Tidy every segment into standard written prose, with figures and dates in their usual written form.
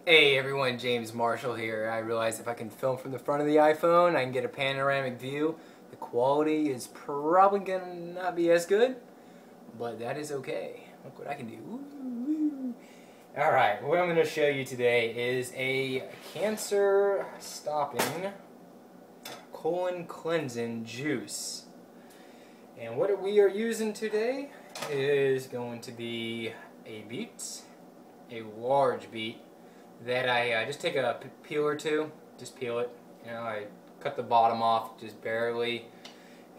Hey everyone, James Marshall here. I realize if I can film from the front of the iPhone, I can get a panoramic view. The quality is probably gonna not be as good, but that is okay. Look what I can do. Alright, what I'm going to show you today is a cancer stopping colon cleansing juice. And what we are using today is going to be a beet, a large beet, that I just take a peel or two, just peel it. I cut the bottom off just barely,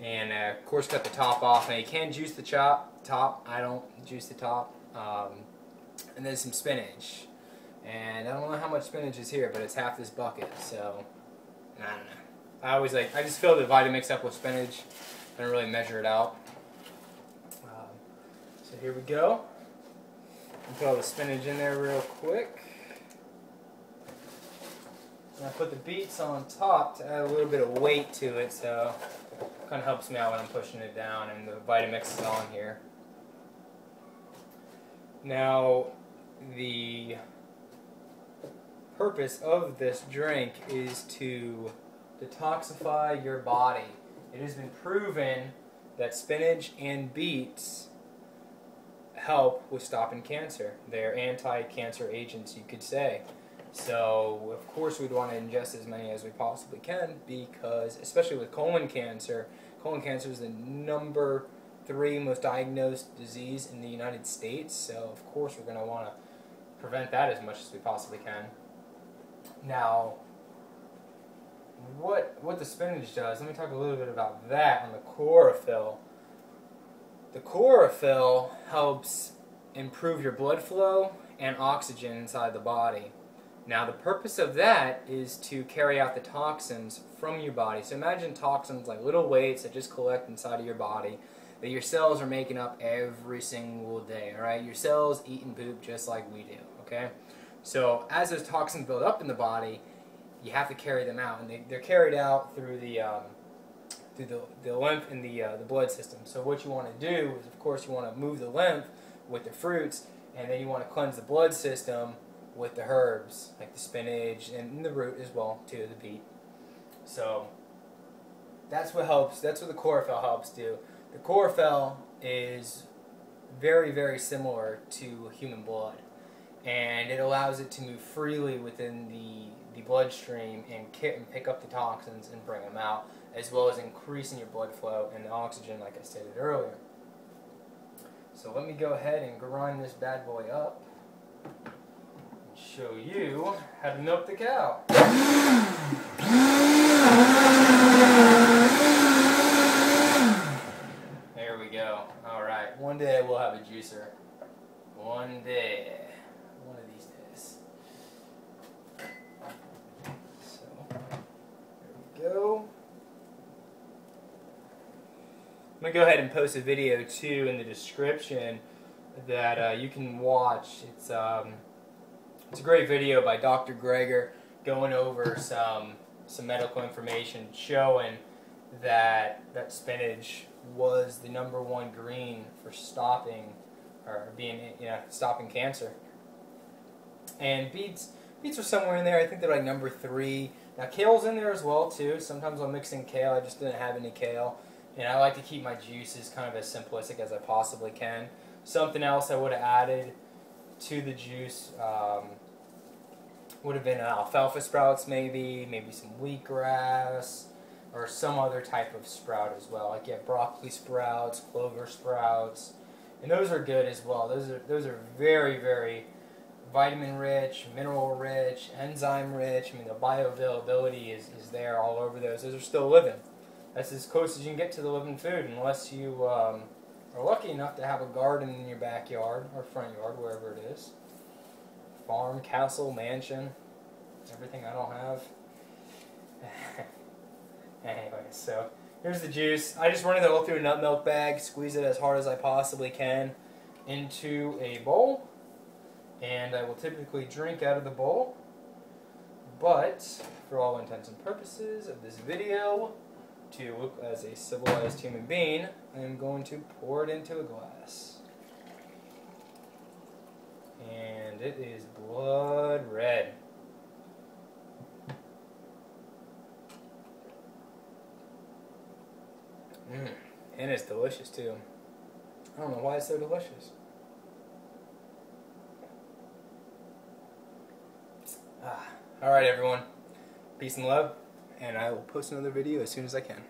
and of course cut the top off. Now you can juice the top. I don't juice the top. And then some spinach. And I don't know how much spinach is here, but it's half this bucket. So I don't know. I just fill the Vitamix up with spinach. I don't really measure it out. So here we go. I'll put all the spinach in there real quick. And I put the beets on top to add a little bit of weight to it, so it kind of helps me out when I'm pushing it down, and the Vitamix is on here. Now, the purpose of this drink is to detoxify your body. It has been proven that spinach and beets help with stopping cancer. They're anti-cancer agents, you could say. So, of course, we'd want to ingest as many as we possibly can because, especially with colon cancer is the number 3 most diagnosed disease in the United States. So, of course, we're going to want to prevent that as much as we possibly can. Now, what the spinach does, let me talk a little bit about that on the chlorophyll. The chlorophyll helps improve your blood flow and oxygen inside the body. Now, the purpose of that is to carry out the toxins from your body. So imagine toxins like little weights that just collect inside of your body that your cells are making up every single day, all right? Your cells eat and poop just like we do, okay? So as those toxins build up in the body, you have to carry them out, and they're carried out through the lymph and the blood system. So what you want to do is, of course, you want to move the lymph with the fruits, and then you want to cleanse the blood system with the herbs, like the spinach and the root as well, too, the beet. So that's what helps. That's what the chlorophyll helps do. The chlorophyll is very, very similar to human blood, and it allows it to move freely within the bloodstream and pick up the toxins and bring them out, as well as increasing your blood flow and the oxygen, like I stated earlier. So let me go ahead and grind this bad boy up and show you how to milk the cow. There we go. Alright, one day we'll have a juicer. One day. One of these days. So, there we go. I'm going to go ahead and post a video too in the description that you can watch. It's a great video by Dr. Greger going over some medical information showing that spinach was the #1 green for stopping cancer. And beets are somewhere in there. I think they're like #3. Now kale's in there as well too. Sometimes I'll mix in kale. I just didn't have any kale. And I like to keep my juices kind of as simplistic as I possibly can. Something else I would have added to the juice would have been alfalfa sprouts, maybe some wheatgrass, or some other type of sprout as well. Like you have broccoli sprouts, clover sprouts, and those are good as well. Those are very, very vitamin rich, mineral rich, enzyme rich. I mean, the bioavailability is there all over those. Those are still living. That's as close as you can get to the living food, unless you are lucky enough to have a garden in your backyard or front yard, wherever it is. Farm, castle, mansion, everything I don't have. Anyway, so here's the juice. I just run it all through a nut milk bag, squeeze it as hard as I possibly can into a bowl, and I will typically drink out of the bowl. But for all intents and purposes of this video, to look as a civilized human being, I am going to pour it into a glass. And it is blood red. And it's delicious too. I don't know why it's so delicious. Alright everyone, peace and love, and I will post another video as soon as I can.